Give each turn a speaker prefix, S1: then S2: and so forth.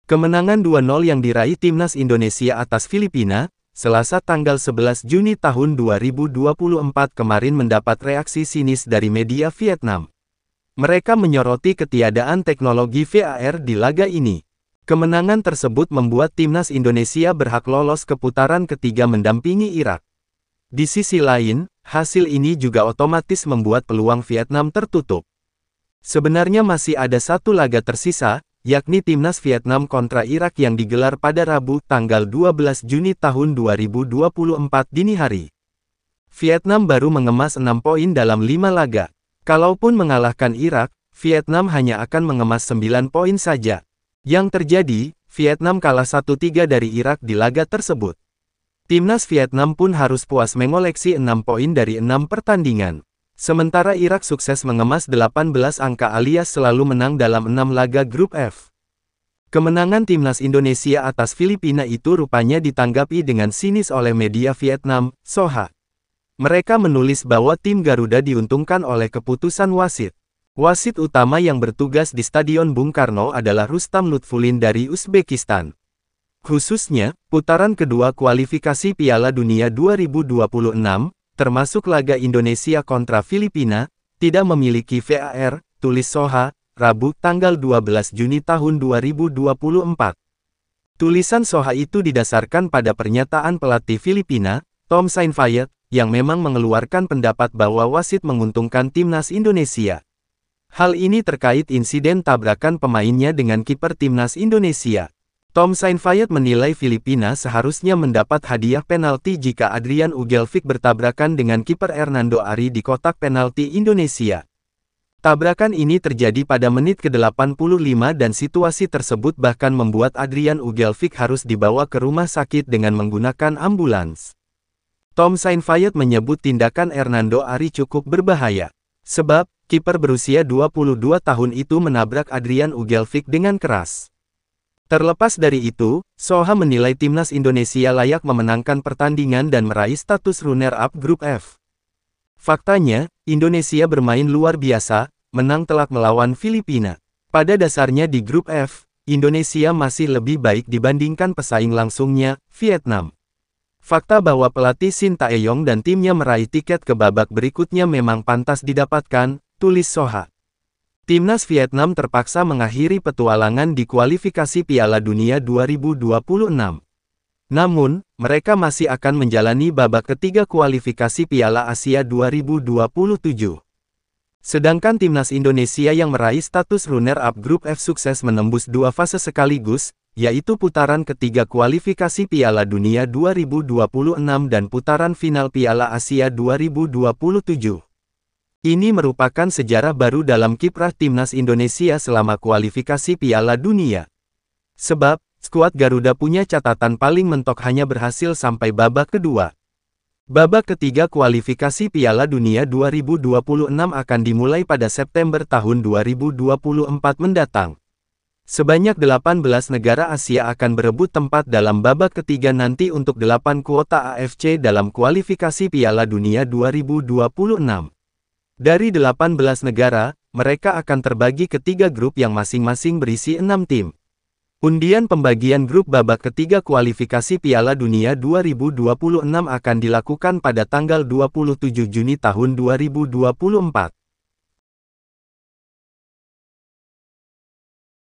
S1: Kemenangan 2-0 yang diraih Timnas Indonesia atas Filipina, Selasa tanggal 11 Juni tahun 2024 kemarin mendapat reaksi sinis dari media Vietnam. Mereka menyoroti ketiadaan teknologi VAR di laga ini. Kemenangan tersebut membuat Timnas Indonesia berhak lolos ke putaran ketiga mendampingi Irak. Di sisi lain, hasil ini juga otomatis membuat peluang Vietnam tertutup. Sebenarnya masih ada satu laga tersisa, yakni Timnas Vietnam kontra Irak yang digelar pada Rabu tanggal 12 Juni tahun 2024 dini hari. Vietnam baru mengemas 6 poin dalam 5 laga. Kalaupun mengalahkan Irak, Vietnam hanya akan mengemas 9 poin saja. Yang terjadi, Vietnam kalah 1-3 dari Irak di laga tersebut. Timnas Vietnam pun harus puas mengoleksi 6 poin dari 6 pertandingan. Sementara Irak sukses mengemas 18 angka alias selalu menang dalam 6 laga grup F. Kemenangan Timnas Indonesia atas Filipina itu rupanya ditanggapi dengan sinis oleh media Vietnam, Soha. Mereka menulis bahwa tim Garuda diuntungkan oleh keputusan wasit. Wasit utama yang bertugas di Stadion Bung Karno adalah Rustam Lutfulin dari Uzbekistan. Khususnya, putaran kedua kualifikasi Piala Dunia 2026, termasuk laga Indonesia kontra Filipina, tidak memiliki VAR, tulis Soha, Rabu tanggal 12 Juni tahun 2024. Tulisan Soha itu didasarkan pada pernyataan pelatih Filipina, Tom Saintfiet, yang memang mengeluarkan pendapat bahwa wasit menguntungkan Timnas Indonesia. Hal ini terkait insiden tabrakan pemainnya dengan kiper Timnas Indonesia. Tom Saintfiet menilai Filipina seharusnya mendapat hadiah penalti jika Adrian Ugelvik bertabrakan dengan kiper Hernando Ari di kotak penalti Indonesia. Tabrakan ini terjadi pada menit ke-85 dan situasi tersebut bahkan membuat Adrian Ugelvik harus dibawa ke rumah sakit dengan menggunakan ambulans. Tom Saintfiet menyebut tindakan Hernando Ari cukup berbahaya. Sebab, kiper berusia 22 tahun itu menabrak Adrian Ugelvik dengan keras. Terlepas dari itu, Soha menilai Timnas Indonesia layak memenangkan pertandingan dan meraih status runner-up grup F. Faktanya, Indonesia bermain luar biasa, menang telak melawan Filipina. Pada dasarnya di grup F, Indonesia masih lebih baik dibandingkan pesaing langsungnya, Vietnam. Fakta bahwa pelatih Shin Tae-yong dan timnya meraih tiket ke babak berikutnya memang pantas didapatkan, tulis Soha. Timnas Vietnam terpaksa mengakhiri petualangan di kualifikasi Piala Dunia 2026. Namun, mereka masih akan menjalani babak ketiga kualifikasi Piala Asia 2027. Sedangkan Timnas Indonesia yang meraih status runner-up grup F sukses menembus 2 fase sekaligus, yaitu putaran ketiga kualifikasi Piala Dunia 2026 dan putaran final Piala Asia 2027. Ini merupakan sejarah baru dalam kiprah Timnas Indonesia selama kualifikasi Piala Dunia. Sebab, skuad Garuda punya catatan paling mentok hanya berhasil sampai babak kedua. Babak ketiga kualifikasi Piala Dunia 2026 akan dimulai pada September tahun 2024 mendatang. Sebanyak 18 negara Asia akan berebut tempat dalam babak ketiga nanti untuk 8 kuota AFC dalam kualifikasi Piala Dunia 2026. Dari 18 negara, mereka akan terbagi ke 3 grup yang masing-masing berisi 6 tim. Undian pembagian grup babak ketiga kualifikasi Piala Dunia 2026 akan dilakukan pada tanggal 27 Juni tahun 2024.